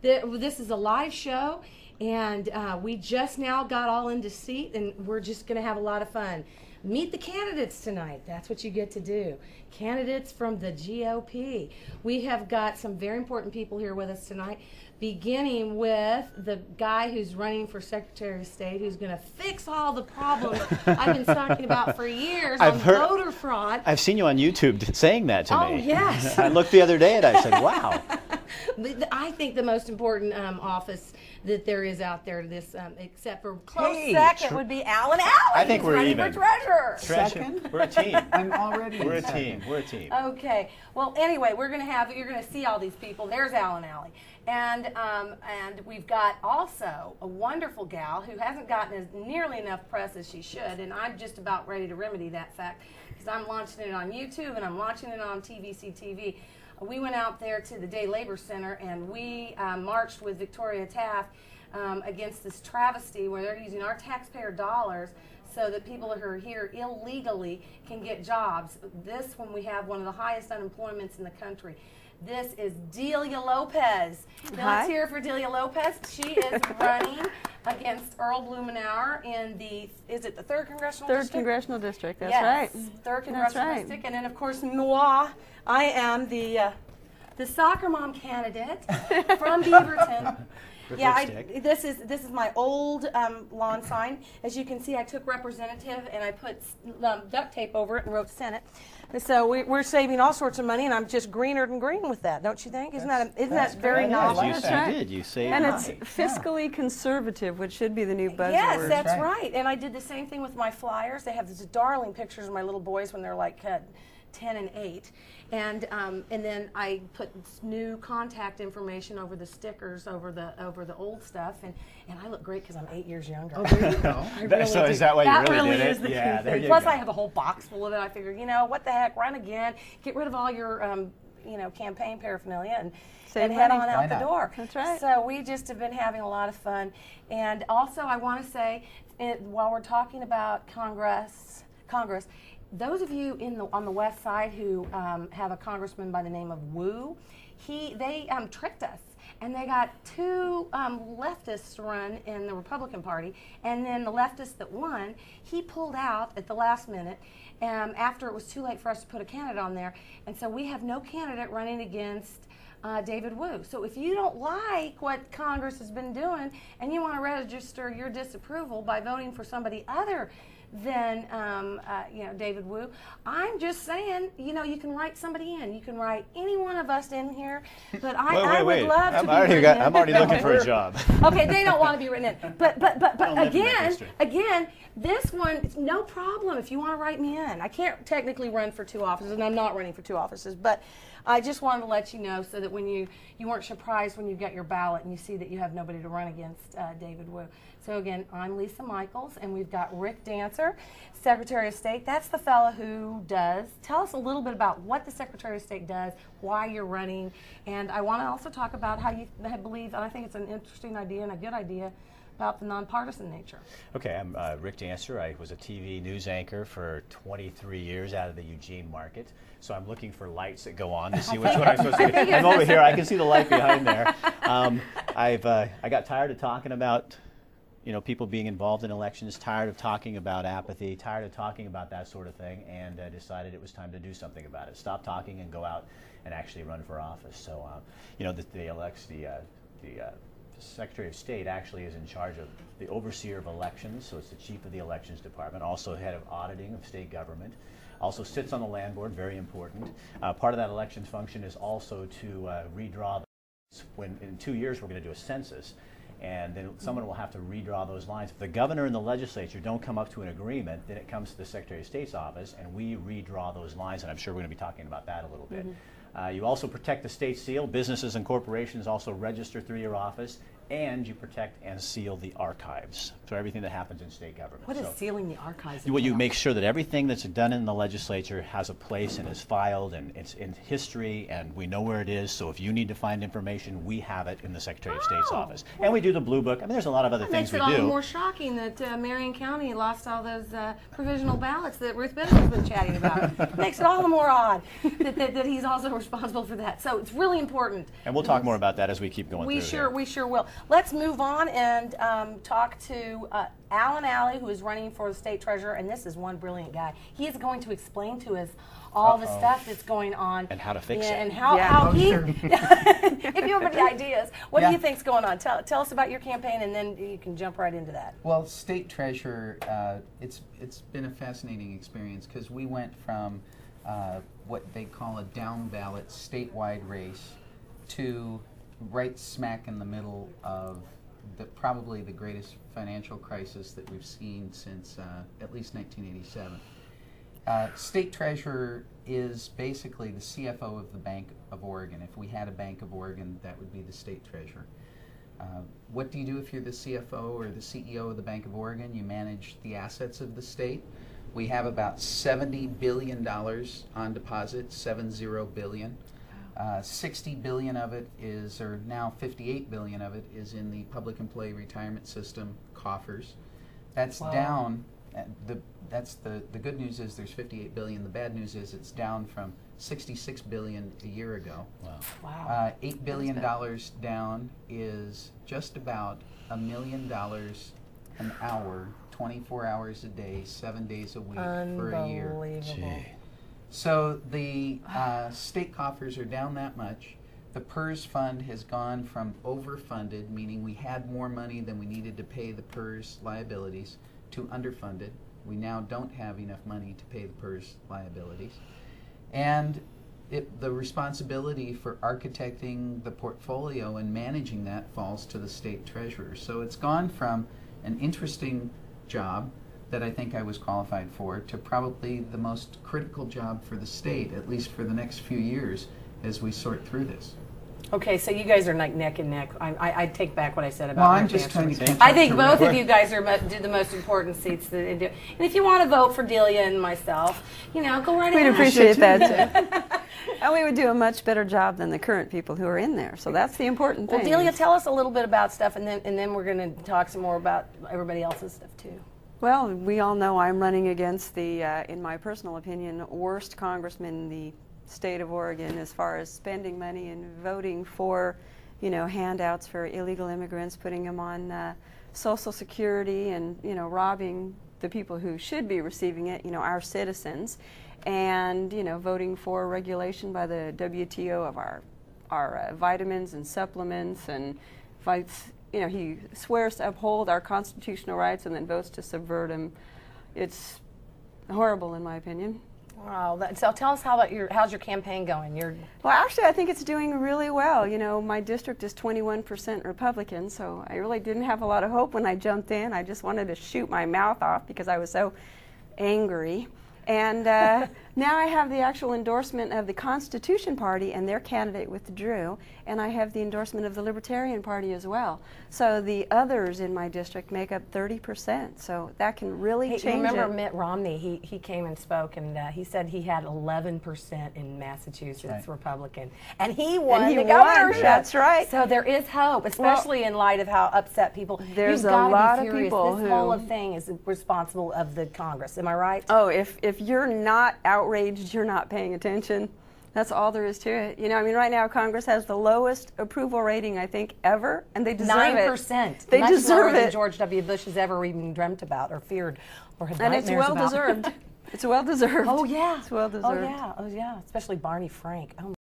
This is a live show, and we just now got all into seat, and we're just going to have a lot of fun. Meet the candidates tonight. That's what you get to do. Candidates from the GOP. We have got some very important people here with us tonight, beginning with the guy who's running for Secretary of State, who's going to fix all the problems I've been talking about for years on voter fraud. I've seen you on YouTube saying that to me. Oh, yes. I looked the other day and I said, wow. I think the most important office that there is out there to this, except for close Hey, second would be Alan Alley. I think we're running even. for treasurer. Second? We're a team. I'm already We're a second. team. We're a team. Okay. Well, anyway, you're going to see all these people. There's Alan Alley. And we've got also a wonderful gal who hasn't gotten nearly enough press as she should, and I'm just about ready to remedy that fact because I'm launching it on YouTube and I'm launching it on TVC TV. We went out there to the Day Labor Center and we marched with Victoria Taft against this travesty where they're using our taxpayer dollars so that people who are here illegally can get jobs. This when we have one of the highest unemployments in the country. This is Delia Lopez. Now let's hear for Delia Lopez. She is running against Earl Blumenauer in the, is it the 3rd Congressional District? 3rd Congressional District, that's yes, right. 3rd Congressional District. And then of course, moi, I am the soccer mom candidate from Beaverton. Yeah, this is my old lawn sign. As you can see, I took representative and I put duct tape over it and wrote Senate. And so we're saving all sorts of money, and I'm just greener than green with that, don't you think? Isn't that very novel? You did. You saved And money. it's fiscally conservative, which should be the new buzzword. Yes, that's right. And I did the same thing with my flyers. They have these darling pictures of my little boys when they're like 10 and 8. And then I put new contact information over the stickers over the old stuff, and I look great because I'm 8 years younger. Oh, there you go. Really so is that why you really did is it? The Yeah, there you Plus, go. I have a whole box full of it. I figured, what the heck, run again, get rid of all your campaign paraphernalia, and head on out the door. That's right. So we just have been having a lot of fun, and also I want to say, while we're talking about Congress. Those of you on the west side who have a congressman by the name of Wu, they tricked us, and they got 2 leftists to run in the Republican Party, and then the leftist that won, he pulled out at the last minute after it was too late for us to put a candidate on there, and so we have no candidate running against David Wu. So if you don't like what Congress has been doing and you want to register your disapproval by voting for somebody other than David Wu, I'm just saying, you can write somebody in. You can write any one of us in here, but I would love to be written in. I'm already looking for a job. Okay, they don't want to be written in. But again, this one, it's no problem if you want to write me in. I can't technically run for 2 offices, and I'm not running for 2 offices, but I just wanted to let you know so that when you weren't surprised when you got your ballot and you see that you have nobody to run against David Wu. So again, I'm Lisa Michaels, and we've got Rick Dancer, Secretary of State. That's the fellow who does. Tell us a little bit about what the Secretary of State does, why you're running, and I want to also talk about how you believe, and I think it's an interesting idea and a good idea, about the nonpartisan nature. Okay, I'm Rick Dancer. I was a TV news anchor for 23 years out of the Eugene market. So I'm looking for lights that go on to see which one I'm supposed to do. I'm over here. I can see the light behind there. I got tired of talking about people being involved in elections, tired of talking about apathy, tired of talking about that sort of thing, and decided it was time to do something about it. Stop talking and go out and actually run for office. So, the Secretary of State actually is in charge of the overseer of elections, so it's the chief of the elections department, also head of auditing of state government, also sits on the land board, very important. Part of that elections function is also to redraw when in 2 years we're going to do a census, and then someone will have to redraw those lines. If the governor and the legislature don't come up to an agreement, then it comes to the Secretary of State's office, and we redraw those lines, and I'm sure we're going to be talking about that a little bit. You also protect the state seal. Businesses and corporations also register through your office, and you protect and seal the archives. for everything that happens in state government. What is So sealing the archives? you entail? make sure that everything that's done in the legislature has a place and is filed and it's in history and we know where it is. So if you need to find information, we have it in the Secretary of State's office. And we do the Blue Book. I mean, there's a lot of other That things makes we it all do. the more shocking that Marion County lost all those provisional ballots that Ruth Bennett's been chatting about. Makes it all the more odd that he's also responsible for that. So it's really important. And we'll talk more about that as we keep going We through here. we sure will. Let's move on and talk to Alan Alley, who is running for the state treasurer, and this is one brilliant guy. He is going to explain to us all the stuff that's going on And how to fix it. and how he. If you have any ideas, what do you think's going on? Tell us about your campaign, and then you can jump right into that. Well, state treasurer, it's been a fascinating experience because we went from what they call a down ballot statewide race to right smack in the middle of probably the greatest financial crisis that we've seen since at least 1987. State treasurer is basically the CFO of the Bank of Oregon. If we had a Bank of Oregon, that would be the state treasurer. What do you do if you're the CFO or the CEO of the Bank of Oregon? You manage the assets of the state. We have about $70 billion on deposit, 70 billion. 60 billion of it is, or now 58 billion of it is in the public employee retirement system coffers. That's down. That's the good news is there's 58 billion. The bad news is it's down from 66 billion a year ago. Wow. $8 billion down is just about $1 million an hour, 24 hours a day, 7 days a week for a year. Unbelievable. So the state coffers are down that much. The PERS fund has gone from overfunded, meaning we had more money than we needed to pay the PERS liabilities, to underfunded. We now don't have enough money to pay the PERS liabilities. And the responsibility for architecting the portfolio and managing that falls to the state treasurer. So it's gone from an interesting job that I think I was qualified for to probably the most critical job for the state, at least for the next few years, as we sort through this. Okay, so you guys are like neck and neck. I take back what I said about. Well, I'm just trying to catch I up think to both Rick. of you guys are do the most important seats that do. And if you want to vote for Delia and myself, go right ahead. We'd appreciate that too. And we would do a much better job than the current people who are in there. So that's the important thing. Well, Delia, tell us a little bit about stuff, and then we're going to talk some more about everybody else's stuff too. Well, we all know I'm running against the, in my personal opinion, worst congressman in the state of Oregon as far as spending money and voting for, handouts for illegal immigrants, putting them on Social Security and, robbing the people who should be receiving it, our citizens, and, voting for regulation by the WTO of our vitamins and supplements and fights. He swears to uphold our constitutional rights and then votes to subvert them. It's horrible, in my opinion. Wow. So tell us how's your campaign going? Well, actually, I think it's doing really well. My district is 21% Republican, so I really didn't have a lot of hope when I jumped in. I just wanted to shoot my mouth off because I was so angry. And now I have the actual endorsement of the Constitution Party, and their candidate withdrew, and I have the endorsement of the Libertarian Party as well. So the others in my district make up 30%, so that can really change it. Remember Mitt Romney, he came and spoke, and he said he had 11% in Massachusetts Republican, and he won the governorship. That's right. So there is hope, especially in light of how upset people. There's You've a gotta lot be of furious. people This whole thing is responsible of the Congress. Am I right? Oh, if you're not outraged, you're not paying attention. That's all there is to it. Right now Congress has the lowest approval rating, I think, ever, and they deserve 9%. They much deserve lower than it. George W. Bush has ever even dreamt about or feared or had And it's nightmares well about. deserved. It's well deserved. Oh yeah. It's well deserved. Oh yeah. Especially Barney Frank. Oh